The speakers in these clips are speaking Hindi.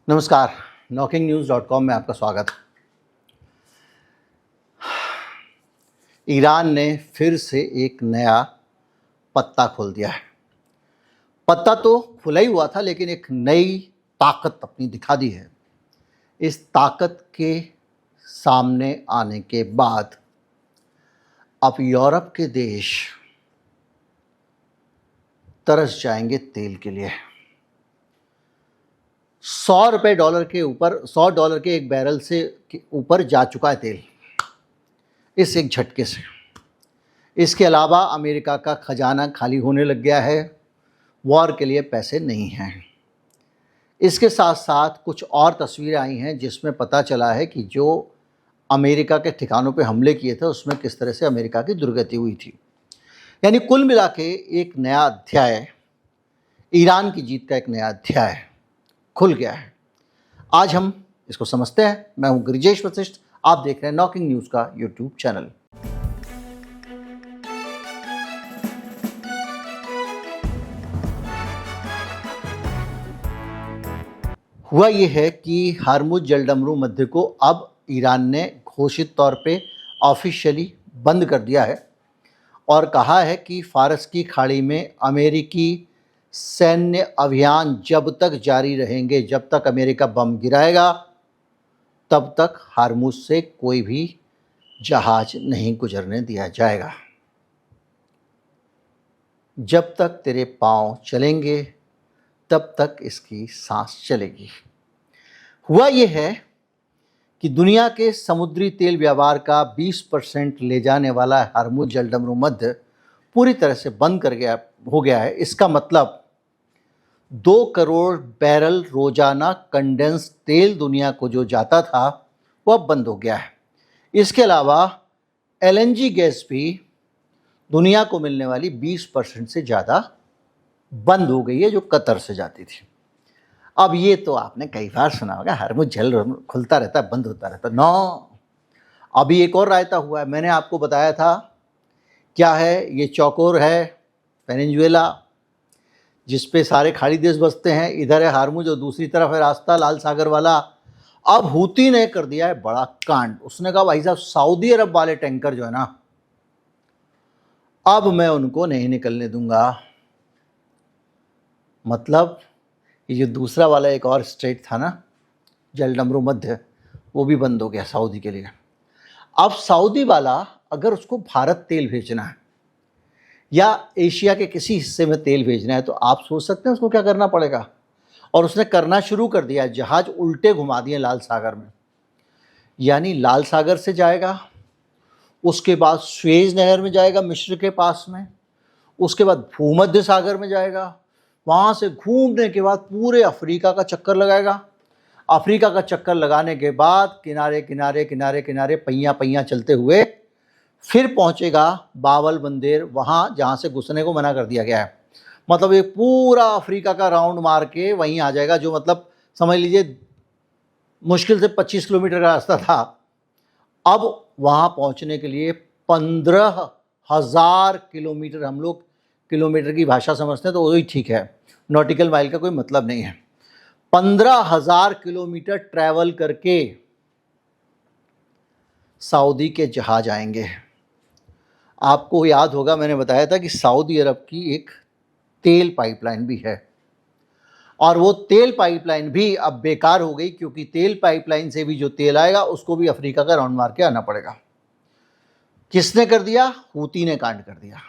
नमस्कार, knocking-news.com में आपका स्वागत। ईरान ने फिर से एक नया पत्ता खोल दिया है। पत्ता तो खुला ही हुआ था, लेकिन एक नई ताकत अपनी दिखा दी है। इस ताकत के सामने आने के बाद अब यूरोप के देश तरस जाएंगे तेल के लिए। $100 के एक बैरल से ऊपर जा चुका है तेल इस एक झटके से। इसके अलावा अमेरिका का खजाना खाली होने लग गया है, वॉर के लिए पैसे नहीं हैं। इसके साथ साथ कुछ और तस्वीरें आई हैं जिसमें पता चला है कि जो अमेरिका के ठिकानों पे हमले किए थे उसमें किस तरह से अमेरिका की दुर्गति हुई थी। यानी कुल मिला के एक नया अध्याय, ईरान की जीत का एक नया अध्याय खुल गया है। आज हम इसको समझते हैं। मैं हूं गिरिजेश वशिष्ठ, आप देख रहे हैं नॉकिंग न्यूज़ का यूट्यूब चैनल। हुआ ये है कि हार्मुज जलडमरू मध्य को अब ईरान ने घोषित तौर पे ऑफिशियली बंद कर दिया है और कहा है कि फारस की खाड़ी में अमेरिकी सैन्य अभियान जब तक जारी रहेंगे, जब तक अमेरिका बम गिराएगा तब तक हार्मुज से कोई भी जहाज नहीं गुजरने दिया जाएगा। जब तक तेरे पांव चलेंगे तब तक इसकी सांस चलेगी। हुआ ये है कि दुनिया के समुद्री तेल व्यापार का 20% ले जाने वाला हार्मुज जलडमरू मध्य पूरी तरह से बंद हो गया है। इसका मतलब 2 करोड़ बैरल रोजाना कंडेंस तेल दुनिया को जो जाता था वो अब बंद हो गया है। इसके अलावा एलएनजी गैस भी दुनिया को मिलने वाली 20% से ज़्यादा बंद हो गई है, जो कतर से जाती थी। अब ये तो आपने कई बार सुना होगा, हार्मुज जल खुलता रहता है, बंद होता रहता। नो, अभी एक और रायता हुआ है। मैंने आपको बताया था क्या है, ये चौकोर है वेनेजुएला, जिस पे सारे खाड़ी देश बसते हैं। इधर है हार्मुज और दूसरी तरफ है रास्ता लाल सागर वाला। अब हूती ने कर दिया है बड़ा कांड। उसने कहा भाई साहब, सऊदी अरब वाले टैंकर जो है ना, अब मैं उनको नहीं निकलने दूंगा। मतलब ये जो दूसरा वाला एक और स्ट्रेट था ना जलडमरू मध्य, वो भी बंद हो गया सऊदी के लिए। अब सऊदी वाला अगर उसको भारत तेल भेजना है या एशिया के किसी हिस्से में तेल भेजना है तो आप सोच सकते हैं उसको क्या करना पड़ेगा। और उसने करना शुरू कर दिया, जहाज उल्टे घुमा दिए लाल सागर में। यानी लाल सागर से जाएगा, उसके बाद स्वेज नहर में जाएगा मिस्र के पास में, उसके बाद भूमध्य सागर में जाएगा, वहाँ से घूमने के बाद पूरे अफ्रीका का चक्कर लगाएगा। अफ्रीका का चक्कर लगाने के बाद किनारे किनारे किनारे किनारे पहिया पहिया चलते हुए फिर पहुंचेगा बावल बंदेर, वहाँ जहाँ से घुसने को मना कर दिया गया है। मतलब ये पूरा अफ्रीका का राउंड मार के वहीं आ जाएगा, जो मतलब समझ लीजिए मुश्किल से 25 किलोमीटर का रास्ता था। अब वहाँ पहुँचने के लिए 15,000 किलोमीटर, हम लोग किलोमीटर की भाषा समझते हैं तो वही ठीक है, नॉटिकल माइल का कोई मतलब नहीं है। 15,000 किलोमीटर ट्रैवल करके सऊदी के जहाज आएंगे। आपको याद होगा मैंने बताया था कि सऊदी अरब की एक तेल पाइपलाइन भी है और वो तेल पाइपलाइन भी अब बेकार हो गई, क्योंकि तेल पाइपलाइन से भी जो तेल आएगा उसको भी अफ्रीका का राउंड मार के आना पड़ेगा। किसने कर दिया? हूती ने कांड कर दिया।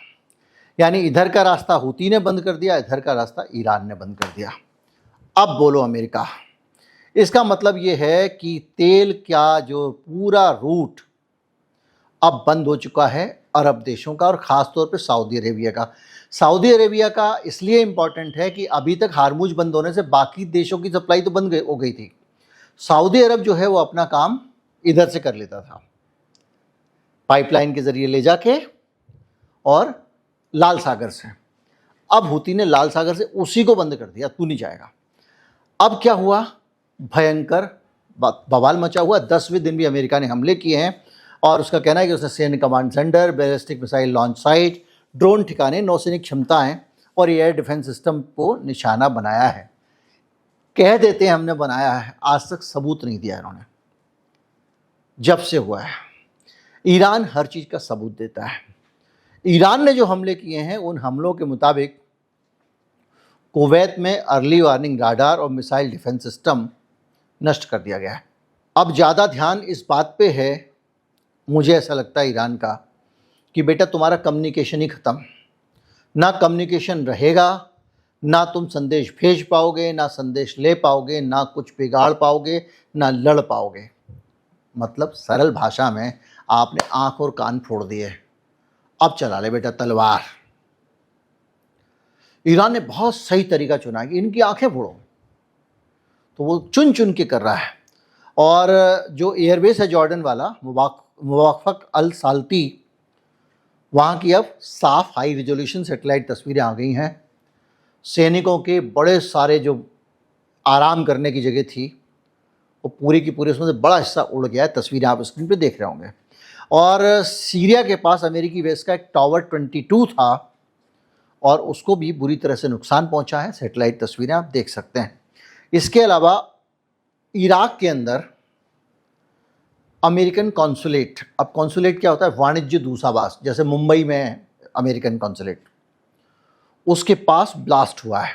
यानी इधर का रास्ता हूती ने बंद कर दिया, इधर का रास्ता ईरान ने बंद कर दिया। अब बोलो अमेरिका। इसका मतलब ये है कि तेल का जो पूरा रूट अब बंद हो चुका है अरब देशों का, और ख़ास तौर पे सऊदी अरेबिया का। सऊदी अरेबिया का इसलिए इम्पॉर्टेंट है कि अभी तक हार्मुज बंद होने से बाकी देशों की सप्लाई तो बंद हो गई थी। सऊदी अरब जो है वो अपना काम इधर से कर लेता था, पाइपलाइन के ज़रिए ले जाके और लाल सागर से। अब हूती ने लाल सागर से उसी को बंद कर दिया, तू नहीं जाएगा। अब क्या हुआ? भयंकर बवाल मचा हुआ। 10वें दिन भी अमेरिका ने हमले किए हैं और उसका कहना है कि उसने सैन्य command centre, ballistic missile launch site, drone ठिकाने, नौसैनिक क्षमताएं और एयर डिफेंस सिस्टम को निशाना बनाया है। कह देते हैं हमने बनाया है, आज तक सबूत नहीं दिया इन्होंने। जब से हुआ है ईरान हर चीज़ का सबूत देता है। ईरान ने जो हमले किए हैं उन हमलों के मुताबिक कुवैत में अर्ली वार्निंग राडार और मिसाइल डिफेंस सिस्टम नष्ट कर दिया गया है। अब ज़्यादा ध्यान इस बात पे है, मुझे ऐसा लगता है ईरान का, कि बेटा तुम्हारा कम्युनिकेशन ही ख़त्म, ना कम्युनिकेशन रहेगा, ना तुम संदेश भेज पाओगे, ना संदेश ले पाओगे, ना कुछ बिगाड़ पाओगे, ना लड़ पाओगे। मतलब सरल भाषा में आपने आँख और कान फोड़ दिए, अब चला ले बेटा तलवार। ईरान ने बहुत सही तरीका चुना कि इनकी आंखें फोड़ो, तो वो चुन चुन के कर रहा है। और जो एयरबेस है जॉर्डन वाला, मुवाफ़क़ अल साल्ती, वहाँ की अब साफ हाई रिजोल्यूशन सेटेलाइट तस्वीरें आ गई हैं। सैनिकों के बड़े सारे जो आराम करने की जगह थी वो पूरी की पूरी, उसमें से बड़ा हिस्सा उड़ गया है। तस्वीरें आप स्क्रीन पे देख रहे होंगे। और सीरिया के पास अमेरिकी बेस का एक टावर 22 था और उसको भी बुरी तरह से नुकसान पहुंचा है। सेटेलाइट तस्वीरें आप देख सकते हैं। इसके अलावा इराक के अंदर अमेरिकन कॉन्सुलेट, अब कॉन्सुलेट क्या होता है, वाणिज्य दूतावास, जैसे मुंबई में अमेरिकन कॉन्सुलेट, उसके पास ब्लास्ट हुआ है।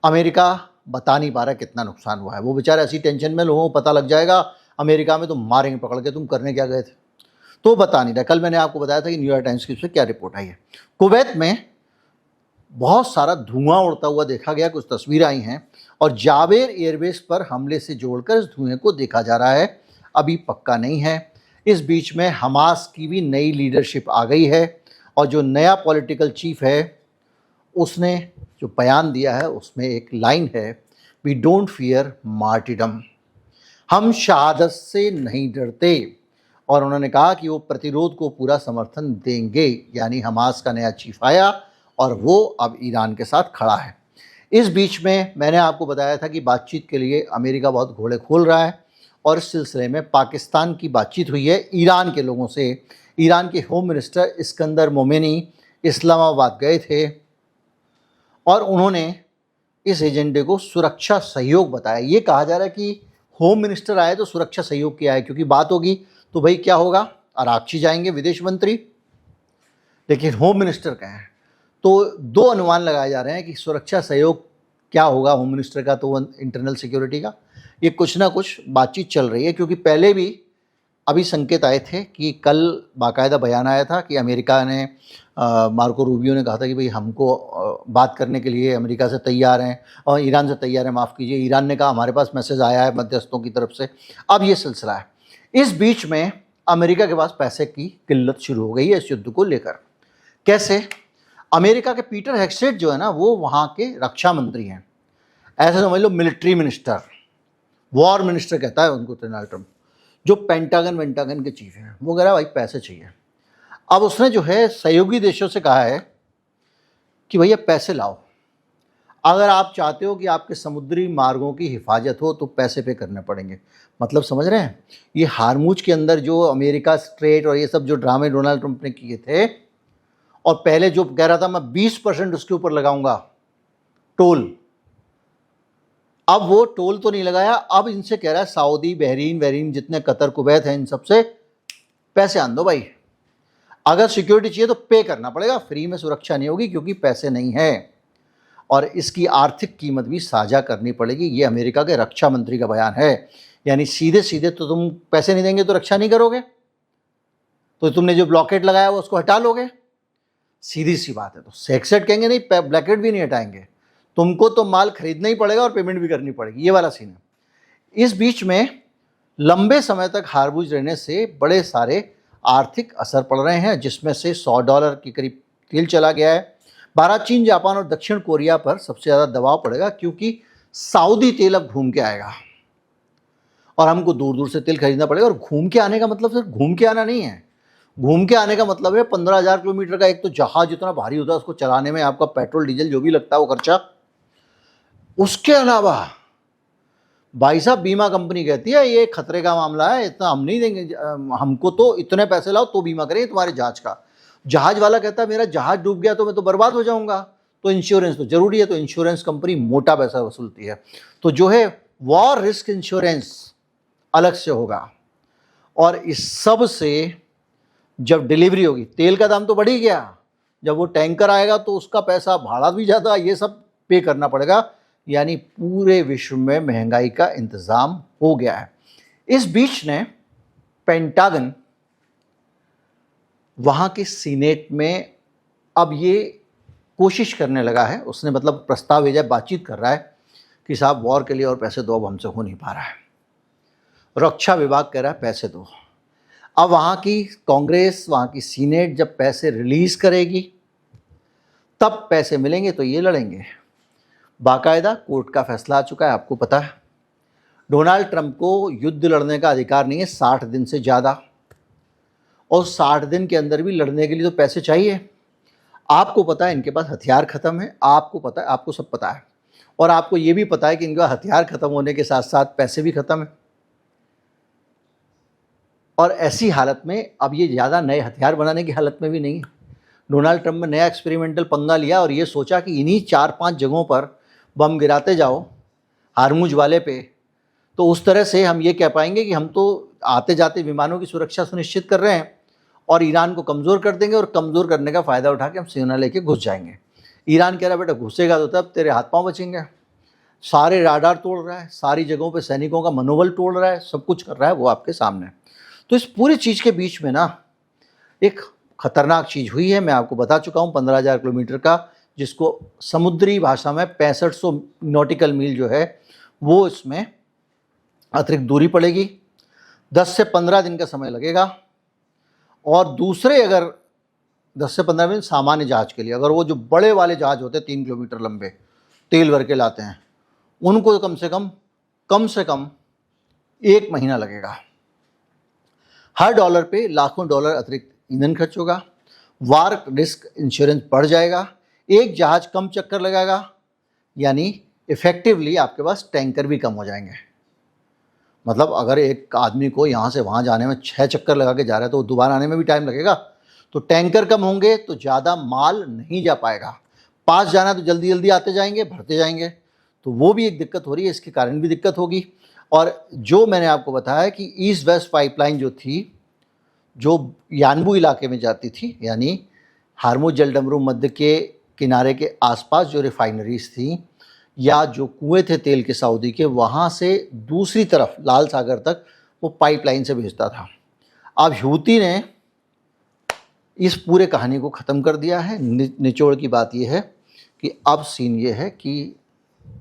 अमेरिका बता नहीं पा रहा कितना नुकसान हुआ है। वो बेचारे ऐसी टेंशन में, लोगों को पता लग जाएगा अमेरिका में, तुम मारेंगे पकड़ के, तुम करने क्या गए थे, तो बता नहीं रहा। कल मैंने आपको बताया था कि न्यूयॉर्क टाइम्स की उससे क्या रिपोर्ट आई है। कुवैत में बहुत सारा धुआं उड़ता हुआ देखा गया, कुछ तस्वीरें आई हैं, और जावेर एयरबेस पर हमले से जोड़कर इस धुएं को देखा जा रहा है। अभी पक्का नहीं है। इस बीच में हमास की भी नई लीडरशिप आ गई है और जो नया पॉलिटिकल चीफ है उसने जो बयान दिया है उसमें एक लाइन है, वी डोंट फियर मार्टिडम, हम शहादत से नहीं डरते। और उन्होंने कहा कि वो प्रतिरोध को पूरा समर्थन देंगे। यानी हमास का नया चीफ आया और वो अब ईरान के साथ खड़ा है। इस बीच में मैंने आपको बताया था कि बातचीत के लिए अमेरिका बहुत घोड़े खोल रहा है और इस सिलसिले में पाकिस्तान की बातचीत हुई है ईरान के लोगों से। ईरान के होम मिनिस्टर इस्कंदर मोमेनी इस्लामाबाद गए थे और उन्होंने इस एजेंडे को सुरक्षा सहयोग बताया। ये कहा जा रहा है कि होम मिनिस्टर आए तो सुरक्षा सहयोग किया है, क्योंकि बात होगी तो भाई क्या होगा, अरागची जाएंगे विदेश मंत्री, लेकिन होम मिनिस्टर कहें हैं। तो दो अनुमान लगाए जा रहे हैं कि सुरक्षा सहयोग क्या होगा होम मिनिस्टर का, तो इंटरनल सिक्योरिटी का। ये कुछ ना कुछ बातचीत चल रही है, क्योंकि पहले भी अभी संकेत आए थे कि कल बाकायदा बयान आया था कि अमेरिका ने मार्को रूबियो ने कहा था कि भाई हमको बात करने के लिए अमेरिका से तैयार हैं और ईरान से तैयार है, माफ़ कीजिए, ईरान ने कहा हमारे पास मैसेज आया है मध्यस्थों की तरफ से। अब ये सिलसिला है। इस बीच में अमेरिका के पास पैसे की किल्लत शुरू हो गई है इस युद्ध को लेकर। कैसे? अमेरिका के पीटर हेगसेट जो है ना, वो वहाँ के रक्षा मंत्री हैं, ऐसे समझ लो मिलिट्री मिनिस्टर, वॉर मिनिस्टर कहता है उनको डोनाल्ड ट्रम्प, जो पेंटागन के चीफ हैं। वो कह रहा है भाई पैसे चाहिए। अब उसने जो है सहयोगी देशों से कहा है कि भैया पैसे लाओ, अगर आप चाहते हो कि आपके समुद्री मार्गों की हिफाजत हो तो पैसे पे करने पड़ेंगे। मतलब समझ रहे हैं, ये हारमूज के अंदर जो अमेरिका स्ट्रेट और ये सब जो ड्रामे डोनाल्ड ट्रंप ने किए थे, और पहले जो कह रहा था मैं 20% उसके ऊपर लगाऊंगा टोल, अब वो टोल तो नहीं लगाया, अब इनसे कह रहा है सऊदी, बहरीन जितने कतर कुवैत हैं, इन सबसे पैसे आन दो भाई, अगर सिक्योरिटी चाहिए तो पे करना पड़ेगा, फ्री में सुरक्षा नहीं होगी क्योंकि पैसे नहीं है, और इसकी आर्थिक कीमत भी साझा करनी पड़ेगी। ये अमेरिका के रक्षा मंत्री का बयान है। यानी सीधे सीधे तो तुम पैसे नहीं देंगे तो रक्षा नहीं करोगे, तो तुमने जो ब्लॉकेट लगाया वो उसको हटा लोगे, सीधी सी बात है। तो सेक्सेट कहेंगे नहीं, ब्लॉकेट भी नहीं हटाएंगे, तुमको तो माल खरीदना ही पड़ेगा और पेमेंट भी करनी पड़ेगी, ये वाला सीन है। इस बीच में लंबे समय तक हारबूज रहने से बड़े सारे आर्थिक असर पड़ रहे हैं, जिसमें से $100 के करीब तेल चला गया है। भारत, चीन, जापान और दक्षिण कोरिया पर सबसे ज़्यादा दबाव पड़ेगा, क्योंकि सऊदी तेल अब घूम के आएगा और हमको दूर दूर से तेल खरीदना पड़ेगा। और घूम के आने का मतलब सिर्फ घूम के आना नहीं है, घूम के आने का मतलब है 15,000 किलोमीटर का एक तो जहाज इतना भारी होता है, उसको चलाने में आपका पेट्रोल डीजल जो भी लगता है वो खर्चा। उसके अलावा भाई साहब बीमा कंपनी कहती है ये खतरे का मामला है, इतना हम नहीं देंगे, हमको तो इतने पैसे लाओ तो बीमा करें तुम्हारे जहाज का। जहाज वाला कहता है मेरा जहाज डूब गया तो मैं तो बर्बाद हो जाऊंगा, तो इंश्योरेंस तो जरूरी है, तो इंश्योरेंस कंपनी मोटा पैसा वसूलती है। तो जो है वॉर रिस्क इंश्योरेंस अलग से होगा। और इस सब से जब डिलीवरी होगी, तेल का दाम तो बढ़ ही गया, जब वो टैंकर आएगा तो उसका पैसा, भाड़ा भी ज़्यादा, ये सब पे करना पड़ेगा। यानी पूरे विश्व में महंगाई का इंतज़ाम हो गया है। इस बीच ने पेंटागन वहाँ के सीनेट में अब ये कोशिश करने लगा है, उसने मतलब प्रस्ताव भेजा, बातचीत कर रहा है कि साहब वॉर के लिए और पैसे दो, अब हमसे हो नहीं पा रहा है। रक्षा विभाग कह रहा है पैसे दो। अब वहाँ की कांग्रेस, वहाँ की सीनेट जब पैसे रिलीज करेगी तब पैसे मिलेंगे तो ये लड़ेंगे। बाकायदा कोर्ट का फैसला आ चुका है, आपको पता है। डोनाल्ड ट्रंप को युद्ध लड़ने का अधिकार नहीं है 60 दिन से ज़्यादा, और 60 दिन के अंदर भी लड़ने के लिए तो पैसे चाहिए। आपको पता है इनके पास हथियार ख़त्म है, आपको पता है, आपको सब पता है, और आपको ये भी पता है कि इनका हथियार ख़त्म होने के साथ साथ पैसे भी ख़त्म है। और ऐसी हालत में अब ये ज़्यादा नए हथियार बनाने की हालत में भी नहीं है। डोनाल्ड ट्रंप ने नया एक्सपेरिमेंटल पंगा लिया और ये सोचा कि इन्हीं 4-5 जगहों पर बम गिराते जाओ हारमुज वाले पे, तो उस तरह से हम ये कह पाएंगे कि हम तो आते जाते विमानों की सुरक्षा सुनिश्चित कर रहे हैं और ईरान को कमज़ोर कर देंगे, और कमज़ोर करने का फ़ायदा उठा के हम सेना लेके घुस जाएंगे। ईरान कह रहा है बेटा घुसेगा तो तब तेरे हाथ पांव बचेंगे। सारे राडार तोड़ रहा है, सारी जगहों पे सैनिकों का मनोबल तोड़ रहा है, सब कुछ कर रहा है वो आपके सामने। तो इस पूरी चीज़ के बीच में ना एक खतरनाक चीज़ हुई है, मैं आपको बता चुका हूँ, 15,000 किलोमीटर का, जिसको समुद्री भाषा में 6500 नॉटिकल मील जो है वो इसमें अतिरिक्त दूरी पड़ेगी। 10 से 15 दिन का समय लगेगा। और दूसरे अगर 10 से 15 दिन सामान्य जहाज के लिए, अगर वो जो बड़े वाले जहाज होते हैं 3 किलोमीटर लंबे तेल भर के लाते हैं, उनको कम से कम 1 महीना लगेगा। हर डॉलर पे लाखों डॉलर अतिरिक्त ईंधन खर्च होगा। वार रिस्क इंश्योरेंस बढ़ जाएगा। एक जहाज कम चक्कर लगाएगा, यानी इफेक्टिवली आपके पास टैंकर भी कम हो जाएंगे। मतलब अगर एक आदमी को यहाँ से वहाँ जाने में 6 चक्कर लगा के जा रहा है तो वो दोबारा आने में भी टाइम लगेगा। तो टैंकर कम होंगे तो ज़्यादा माल नहीं जा पाएगा। पास जाना तो जल्दी जल्दी आते जाएंगे, भरते जाएंगे, तो वो भी एक दिक्कत हो रही है, इसके कारण भी दिक्कत होगी। और जो मैंने आपको बताया कि ईस्ट वेस्ट पाइपलाइन जो थी, जो यानबू इलाके में जाती थी, यानी हार्मुज जलडमरू मध्य के किनारे के आसपास जो रिफाइनरीज थी या जो कुएं थे तेल के सऊदी के, वहाँ से दूसरी तरफ लाल सागर तक वो पाइपलाइन से भेजता था। अब हूती ने इस पूरे कहानी को ख़त्म कर दिया है। निचोड़ की बात यह है कि अब सीन ये है कि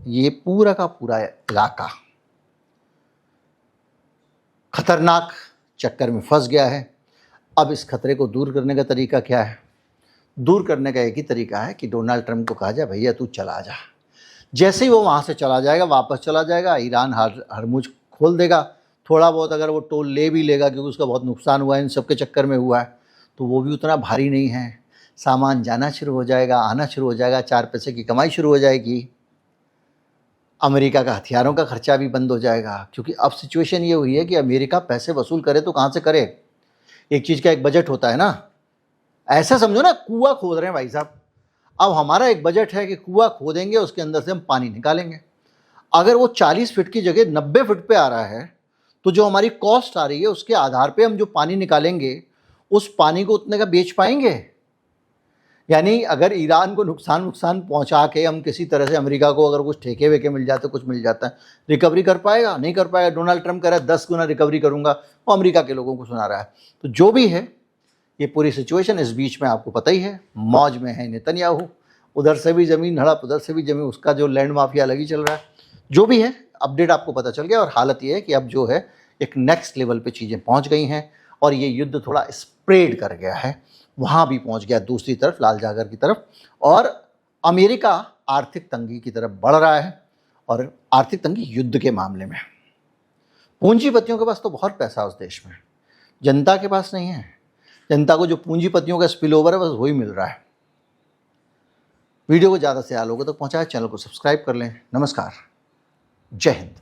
ये पूरा का पूरा इलाका खतरनाक चक्कर में फंस गया है। अब इस खतरे को दूर करने का तरीका क्या है? दूर करने का एक ही तरीका है कि डोनाल्ड ट्रंप को कहा जाए भैया तू चला जा। जैसे ही वो वहाँ से चला जाएगा, वापस चला जाएगा, ईरान हरमुज खोल देगा। थोड़ा बहुत अगर वो टोल ले भी लेगा, क्योंकि उसका बहुत नुकसान हुआ है इन सब के चक्कर में हुआ है, तो वो भी उतना भारी नहीं है। सामान जाना शुरू हो जाएगा, आना शुरू हो जाएगा, 4 पैसे की कमाई शुरू हो जाएगी। अमेरिका का हथियारों का खर्चा भी बंद हो जाएगा, क्योंकि अब सिचुएशन ये हुई है कि अमेरिका पैसे वसूल करे तो कहाँ से करे। एक चीज़ का एक बजट होता है ना, ऐसा समझो ना कुआं खोद रहे हैं भाई साहब। अब हमारा एक बजट है कि कुआं खोदेंगे, उसके अंदर से हम पानी निकालेंगे। अगर वो 40 फीट की जगह 90 फीट पे आ रहा है, तो जो हमारी कॉस्ट आ रही है उसके आधार पे हम जो पानी निकालेंगे, उस पानी को उतने का बेच पाएंगे। यानी अगर ईरान को नुकसान पहुंचा के हम किसी तरह से, अमेरिका को अगर कुछ ठेके वेके मिल जाते, कुछ मिल जाता है, रिकवरी कर पाएगा? नहीं कर पाएगा। डोनाल्ड ट्रंप कह रहा है 10 गुना रिकवरी करूंगा, वो अमेरिका के लोगों को सुना रहा है। तो जो भी है ये पूरी सिचुएशन, इस बीच में आपको पता ही है मौज में है नेतन्याहू। उधर से भी ज़मीन हड़प, उधर से भी ज़मीन, उसका जो लैंड माफिया अलग ही चल रहा है। जो भी है अपडेट आपको पता चल गया, और हालत ये है कि अब जो है एक नेक्स्ट लेवल पे चीज़ें पहुंच गई हैं, और ये युद्ध थोड़ा स्प्रेड कर गया है, वहाँ भी पहुँच गया दूसरी तरफ, लाल सागर की तरफ। और अमेरिका आर्थिक तंगी की तरफ बढ़ रहा है, और आर्थिक तंगी युद्ध के मामले में। पूंजीपतियों के पास तो बहुत पैसा उस देश में, जनता के पास नहीं है। जनता को जो पूंजीपतियों का स्पिल ओवर है बस वही मिल रहा है। वीडियो को ज़्यादा से ज़्यादा लोगों तक पहुँचाएं, चैनल को सब्सक्राइब कर लें। नमस्कार, जय हिंद।